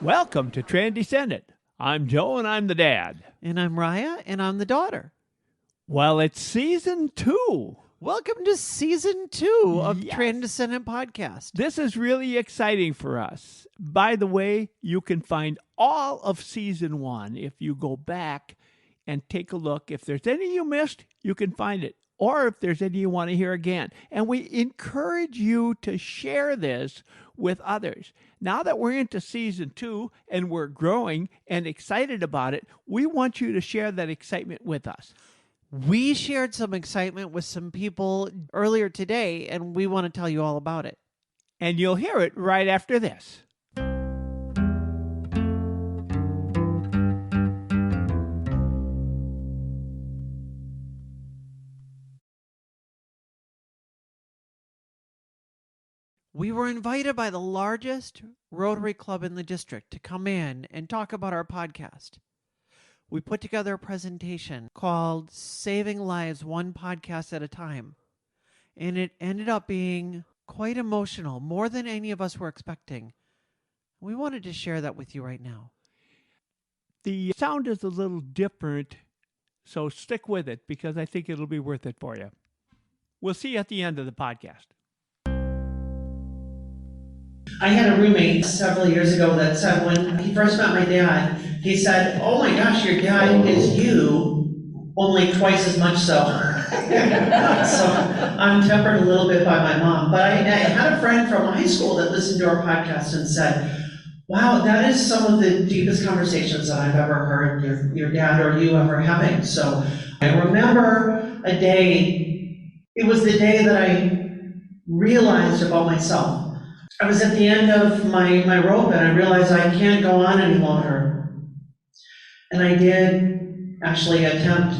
Welcome to Transgender. I'm Joe and I'm the dad. And I'm Raya and I'm the daughter. Well, it's season 2. Welcome to season 2 of Yes. Transcendent Podcast. This is really exciting for us. By the way, you can find all of season 1 if you go back and take a look. If there's any you missed, you can find it. Or if there's any you want to hear again. And we encourage you to share this with others. Now that we're into season 2 and we're growing and excited about it, we want you to share that excitement with us. We shared some excitement with some people earlier today, and we want to tell you all about it. And you'll hear it right after this. We were invited by the largest Rotary Club in the district to come in and talk about our podcast. We put together a presentation called Saving Lives One Podcast at a Time, and it ended up being quite emotional, more than any of us were expecting. We wanted to share that with you right now. The sound is a little different, so stick with it because I think it'll be worth it for you. We'll see you at the end of the podcast. I had a roommate several years ago that said when he first met my dad, he said, "Oh my gosh, your dad is you, only twice as much so." So I'm tempered a little bit by my mom. But I had a friend from high school that listened to our podcast and said, "Wow, that is some of the deepest conversations that I've ever heard your dad or you ever having." So I remember a day, it was the day that I realized about myself. I was at the end of my rope and I realized I can't go on any longer. And I did actually attempt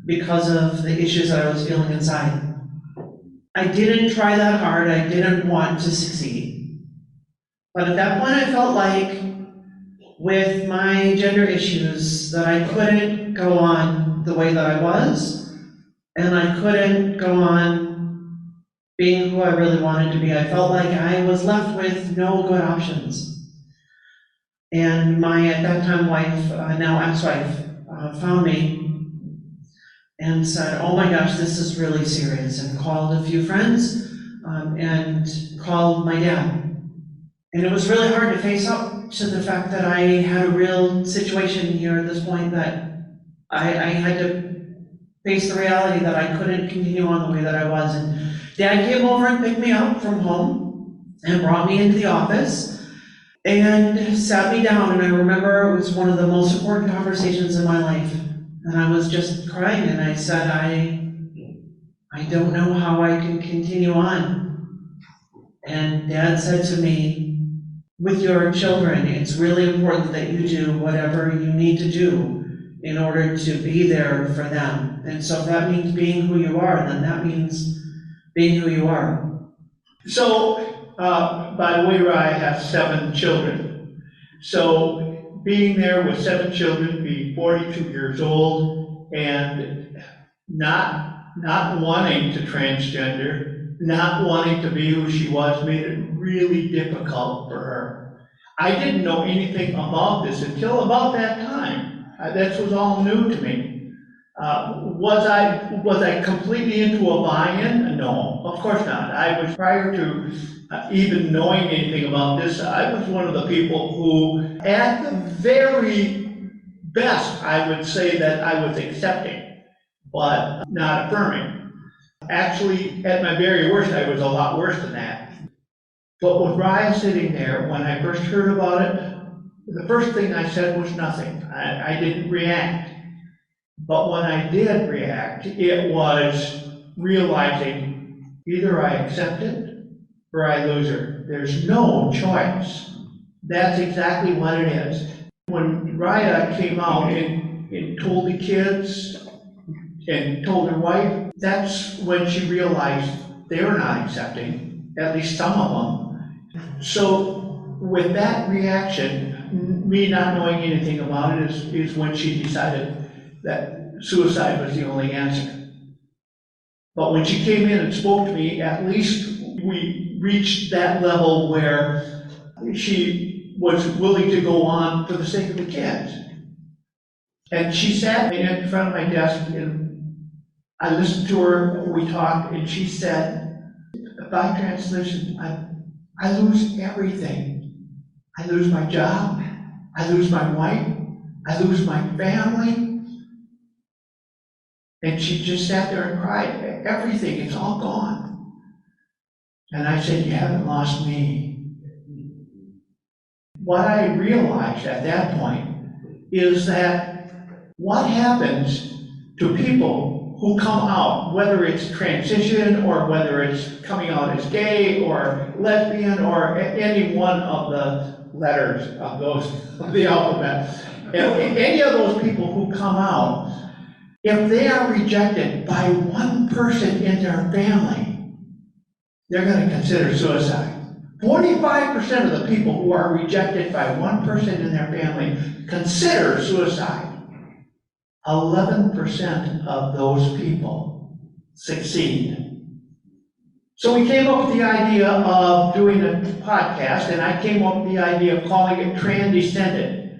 because of the issues that I was feeling inside. I didn't try that hard. I didn't want to succeed. But at that point I felt like with my gender issues that I couldn't go on the way that I was, and I couldn't go on being who I really wanted to be. I felt like I was left with no good options. And my, at that time, wife, now ex-wife, found me and said, "Oh my gosh, this is really serious," and called a few friends and called my dad. And it was really hard to face up to the fact that I had a real situation here at this point, that I had to face the reality that I couldn't continue on the way that I was. And Dad came over and picked me up from home and brought me into the office and sat me down, and I remember it was one of the most important conversations in my life. And I was just crying, and I said, I don't know how I can continue on. And Dad said to me, "With your children, it's really important that you do whatever you need to do in order to be there for them. And so if that means being who you are, then that means being who you are." So, by the way, I have 7 children. So, being there with 7 children, being 42 years old, and not wanting to transgender, not wanting to be who she was, made it really difficult for her. I didn't know anything about this until about that time. That was all new to me. Was I completely into a buy-in? No, of course not. I was, prior to even knowing anything about this, I was one of the people who, at the very best, I would say that I was accepting, but not affirming. Actually, at my very worst, I was a lot worse than that. But with Ryan sitting there, when I first heard about it, the first thing I said was nothing. I didn't react. But when I did react, it was realizing either I accept it or I lose her. There's no choice. That's exactly what it is. When Raya came out and told the kids and told her wife, that's when she realized they were not accepting, at least some of them. So with that reaction, me not knowing anything about it is when she decided that suicide was the only answer. But when she came in and spoke to me, at least we reached that level where she was willing to go on for the sake of the kids. And she sat in front of my desk, and I listened to her, we talked, and she said, by translation, I lose everything. I lose my job, I lose my wife, I lose my family. And she just sat there and cried. Everything, it's all gone. And I said, you haven't lost me. What I realized at that point is that what happens to people who come out, whether it's transition or whether it's coming out as gay or lesbian or any one of the letters of those of the alphabet, any of those people who come out, if they are rejected by one person in their family, they're going to consider suicide. 45% of the people who are rejected by one person in their family consider suicide. 11% of those people succeed. So we came up with the idea of doing a podcast, and I came up with the idea of calling it Transcended.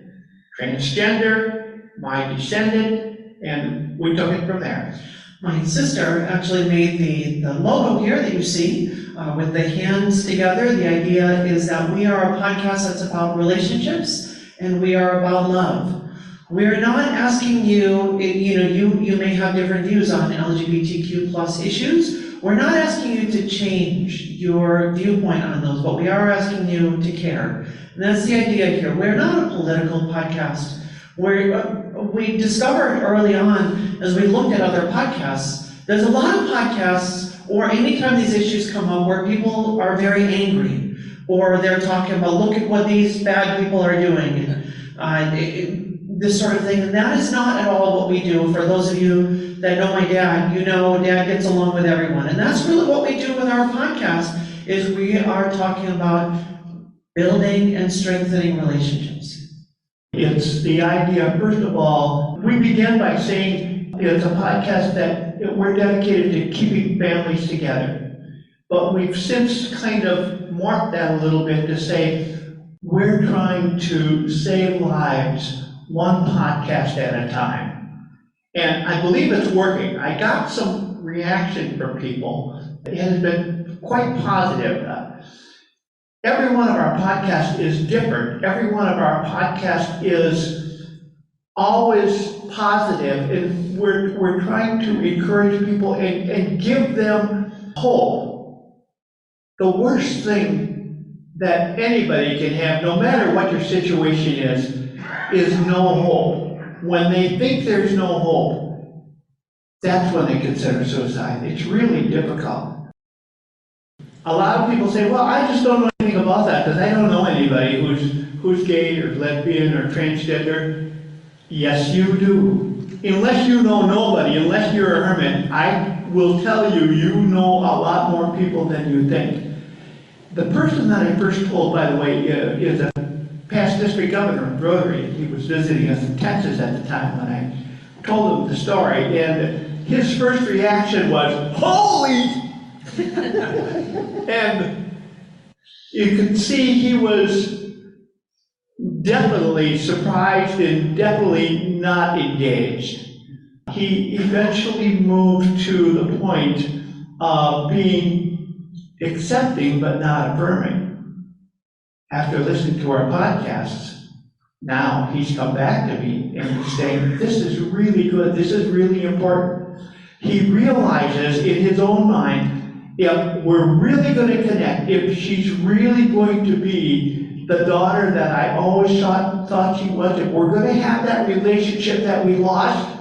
Transgender, my descendant, and we took it from there. My sister actually made the logo here that you see with the hands together. The idea is that we are a podcast that's about relationships and we are about love. We're not asking you, you may have different views on LGBTQ plus issues. We're not asking you to change your viewpoint on those, but we are asking you to care. And that's the idea here. We're not a political podcast. We discovered early on, as we looked at other podcasts, there's a lot of podcasts, or anytime these issues come up, where people are very angry, or they're talking about, look at what these bad people are doing, this sort of thing. And that is not at all what we do. For those of you that know my dad, you know Dad gets along with everyone. And that's really what we do with our podcast, is we are talking about building and strengthening relationships. It's the idea, first of all, we began by saying it's a podcast that we're dedicated to keeping families together. But we've since kind of morphed that a little bit to say we're trying to save lives one podcast at a time. And I believe it's working. I got some reaction from people. It has been quite positive. Every one of our podcasts is different. Every one of our podcasts is always positive, and we're trying to encourage people and give them hope. The worst thing that anybody can have, no matter what your situation is no hope. When they think there's no hope, that's when they consider suicide. It's really difficult. A lot of people say, well, I just don't know anything about that because I don't know anybody who's gay or lesbian or transgender. Yes, you do. Unless you know nobody, unless you're a hermit, I will tell you, you know a lot more people than you think. The person that I first told, by the way, is a past district governor of Rotary. He was visiting us in Texas at the time when I told him the story, and his first reaction was, holy! And you could see he was definitely surprised and definitely not engaged. He eventually moved to the point of being accepting but not affirming. After listening to our podcasts, now he's come back to me and he's saying, this is really good, this is really important. He realizes in his own mind, if we're really going to connect, if she's really going to be the daughter that I always thought she was, if we're going to have that relationship that we lost,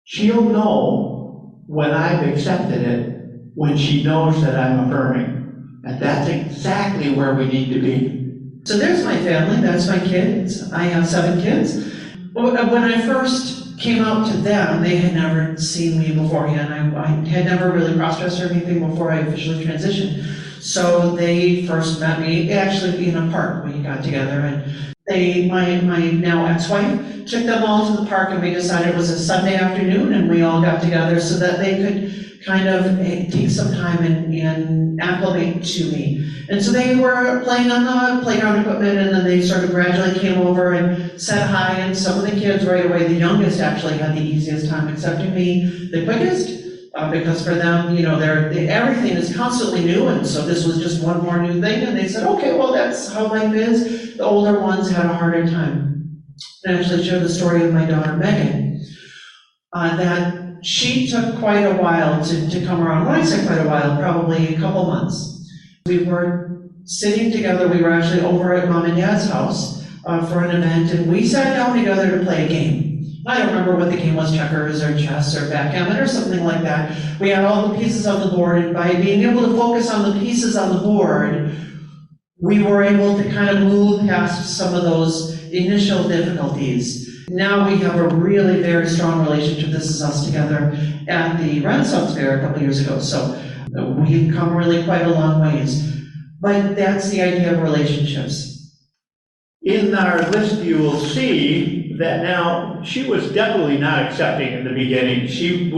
she'll know when I've accepted it, when she knows that I'm affirming. And that's exactly where we need to be. So there's my family, that's my kids. I have 7 kids. When I first came out to them, they had never seen me beforehand. I had never really cross-dressed or anything before I officially transitioned. So they first met me actually in a park. We got together, and my now ex-wife took them all to the park, and we decided it was a Sunday afternoon, and we all got together so that they could kind of take some time and acclimate to me. And so they were playing on the playground equipment, and then they sort of gradually came over and said hi, and some of the kids right away, the youngest actually had the easiest time accepting me the quickest, because for them, everything is constantly new, and so this was just one more new thing, and they said, okay, well, that's how life is. The older ones had a harder time. I actually shared the story of my daughter, Megan, that she took quite a while to come around. When I say quite a while, probably a couple months. We were sitting together, we were actually over at Mom and Dad's house for an event, and we sat down together to play a game. I don't remember what the game was, checkers or chess or backgammon or something like that. We had all the pieces on the board, and by being able to focus on the pieces on the board, we were able to kind of move past some of those initial difficulties. Now we have a really very strong relationship. This is us together at the Renaissance Fair a couple years ago. So we've come really quite a long ways. But that's the idea of relationships. In our list, you will see that now she was definitely not accepting in the beginning. She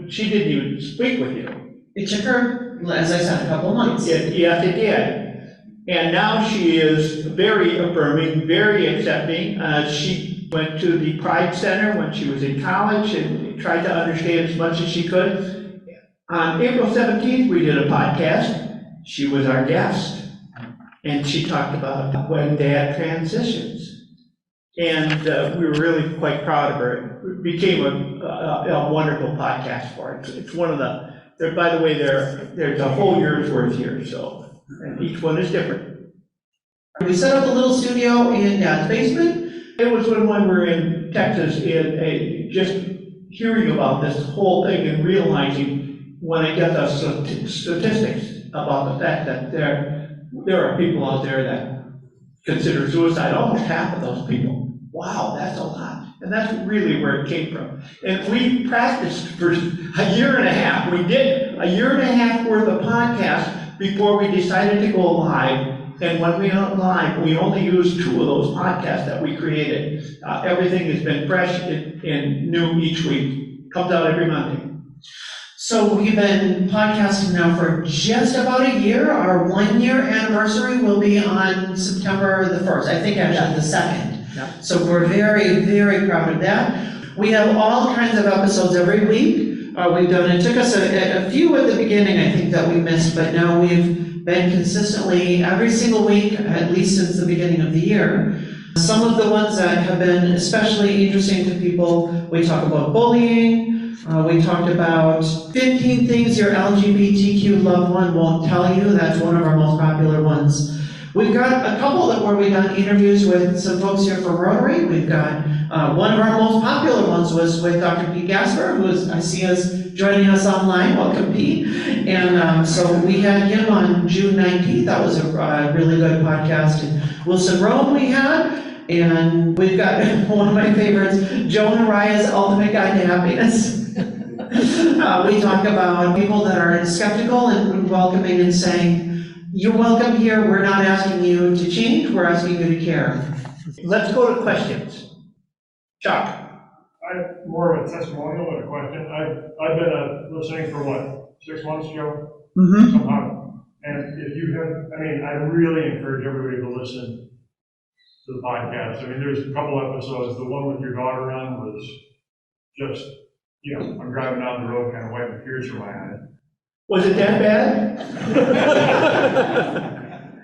she didn't even speak with you. It took her, as I said, a couple of months. Yes, it did. And now she is very affirming, very accepting. She went to the Pride Center when she was in college and tried to understand as much as she could. On April 17th, we did a podcast. She was our guest. And she talked about when Dad transitions. And we were really quite proud of her. It became a wonderful podcast for her. It's one of by the way, there's a whole year's worth here, so. And each one is different. We set up a little studio in Dad's basement. It was when we were in Texas, just hearing about this whole thing and realizing when I got the statistics about the fact that there are people out there that consider suicide, almost half of those people. Wow, that's a lot. And that's really where it came from. And we practiced for a year and a half. We did a year and a half worth of podcasts before we decided to go live. And when we went live, we only used 2 of those podcasts that we created. Everything has been fresh and new each week. Comes out every Monday. So we've been podcasting now for just about a year. Our 1-year anniversary will be on September the 1st. I think actually the 2nd. Yeah. So we're very, very proud of that. We have all kinds of episodes every week. It took us a few at the beginning, I think, that we missed, but now we've been consistently every single week, at least since the beginning of the year. Some of the ones that have been especially interesting to people, we talk about bullying, we talked about 15 things your LGBTQ loved one won't tell you. That's one of our most popular ones. We've got a couple where we've done interviews with some folks here from Rotary. We've got one of our most popular ones was with Dr. Pete Gasper, who I see us joining us online. Welcome, Pete. And so we had him on June 19th. That was a really good podcast. And Wilson Rome we had. And we've got one of my favorites, Joe and Araya's Ultimate Guide to Happiness. We talk about people that are skeptical and welcoming and saying, you're welcome here. We're not asking you to change. We're asking you to care. Let's go to questions. Chuck. I'm more of a testimonial than a question. I've been listening for what, 6 months, Joe? Mm-hmm. Somehow. And if you have, I really encourage everybody to listen to the podcast. There's a couple episodes. The one with your daughter on was just, I'm driving down the road kind of wiping tears from my eyes. Was it that bad?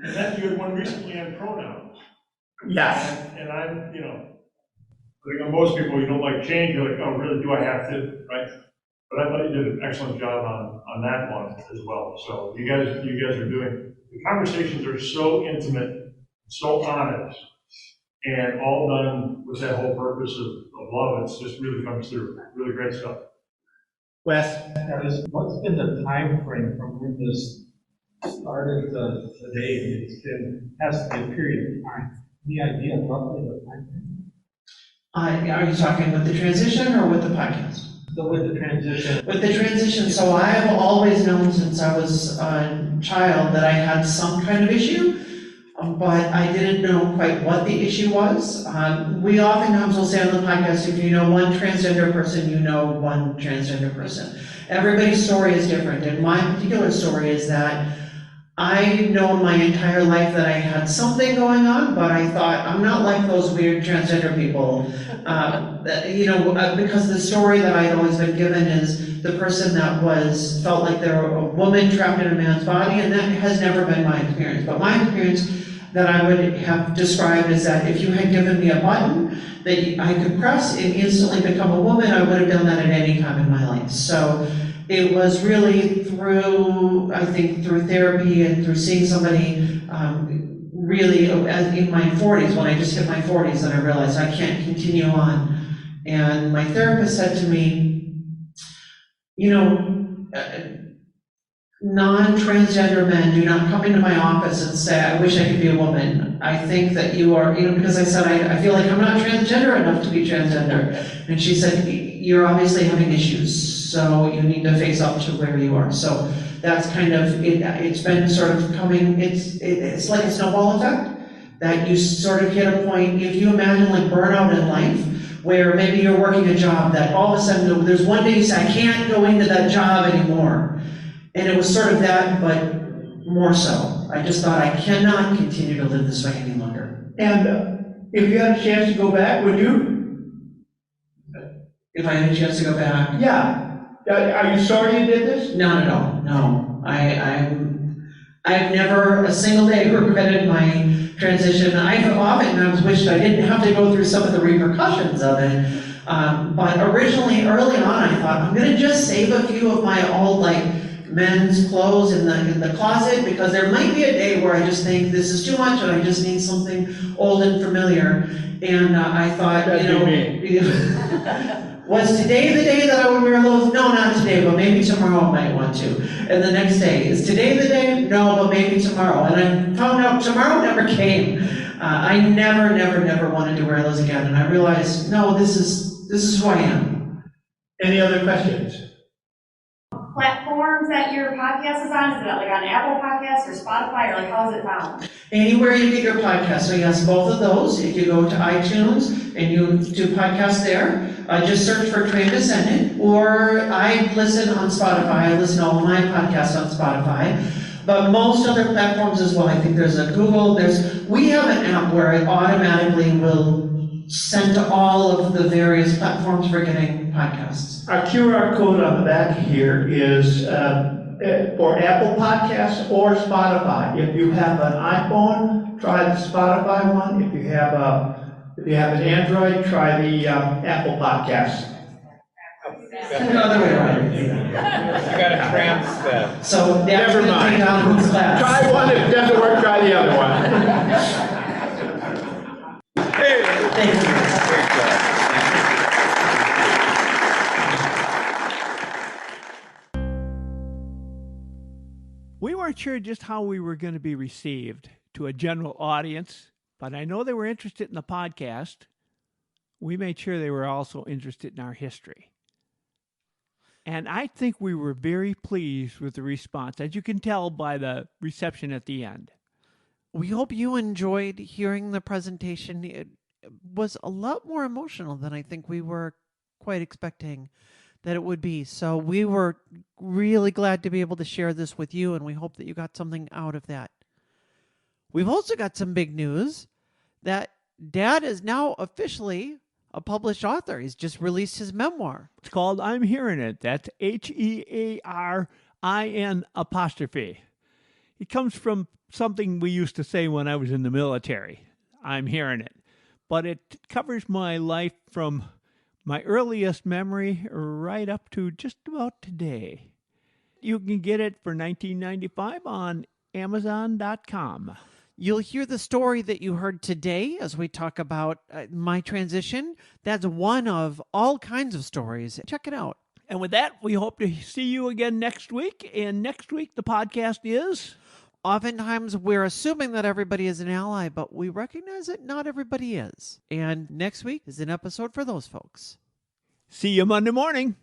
And then you had one recently on pronouns. Yes. And I'm, like most people, you don't like change. You're like, oh, really? Do I have to? Right? But I thought you did an excellent job on that one as well. So you guys are doing, the conversations are so intimate, so honest, and all done with that whole purpose of love. It's just really comes through. Really great stuff. Wes? What's been the time frame from when this started to today? Has to be a period of time. Any idea roughly the time frame? Are you talking with the transition or with the podcast? So with the transition. With the transition, so I have always known since I was a child that I had some kind of issue, but I didn't know quite what the issue was. We oftentimes will say on the podcast, if you know one transgender person, you know one transgender person. everybody's story is different. And my particular story is that I know my entire life that I had something going on, but I thought, I'm not like those weird transgender people. Because the story that I'd always been given is the person that felt like they were a woman trapped in a man's body, and that has never been my experience. But my experience that I would have described is that if you had given me a button that I could press and instantly become a woman, I would have done that at any time in my life. So it was really through therapy and through seeing somebody really in my 40s, when I just hit my 40s, that I realized I can't continue on. And my therapist said to me, non-transgender men do not come into my office and say, I wish I could be a woman. I think that you are, because I said, I feel like I'm not transgender enough to be transgender. And she said, you're obviously having issues, so you need to face up to where you are. So that's kind of, it's been sort of coming, it's like a snowball effect, that you sort of hit a point, if you imagine like burnout in life, where maybe you're working a job that all of a sudden, there's one day you say, I can't go into that job anymore. And it was sort of that, but more so. I just thought, I cannot continue to live this way any longer. And if you had a chance to go back, would you? If I had a chance to go back? Yeah. Are you sorry you did this? Not at all, no. I've never a single day regretted my transition. I've often wished I didn't have to go through some of the repercussions of it. But originally, early on, I thought, I'm gonna just save a few of my old, men's clothes in the closet, because there might be a day where I just think this is too much and I just need something old and familiar. And I thought, was today the day that I would wear those? No, not today, but maybe tomorrow I might want to. And the next day, is today the day? No, but maybe tomorrow. And I found out tomorrow never came. I never wanted to wear those again. And I realized, no, this is who I am. Any other questions? Platforms that your podcast is on? Is it on Apple Podcasts or Spotify, or how is it found? Anywhere you get your podcast. So yes, both of those. If you go to iTunes and you do podcasts there, just search for Transcendent, or I listen on Spotify. I listen to all my podcasts on Spotify. But most other platforms as well. I think there's a Google. We have an app where it automatically will send to all of the various platforms for getting podcasts. Our QR code on the back here is for Apple Podcasts or Spotify. If you have an iPhone, try the Spotify one. If you have an Android, try the Apple Podcasts. Another way around. You got a trans that. So never mind. Try one. If it doesn't work, try the other one. Thank you. We weren't sure just how we were going to be received to a general audience, but I know they were interested in the podcast. We made sure they were also interested in our history. And I think we were very pleased with the response, as you can tell by the reception at the end. We hope you enjoyed hearing the presentation. It was a lot more emotional than I think we were quite expecting that it would be. So we were really glad to be able to share this with you, and we hope that you got something out of that. We've also got some big news that Dad is now officially a published author. He's just released his memoir. It's called I'm Hearing It. That's HEARIN'. It comes from something we used to say when I was in the military. I'm hearing it. But it covers my life from my earliest memory right up to just about today. You can get it for $19.95 on Amazon.com. You'll hear the story that you heard today as we talk about my transition. That's one of all kinds of stories. Check it out. And with that, we hope to see you again next week. And next week, the podcast is... Oftentimes, we're assuming that everybody is an ally, but we recognize that not everybody is. And next week is an episode for those folks. See you Monday morning.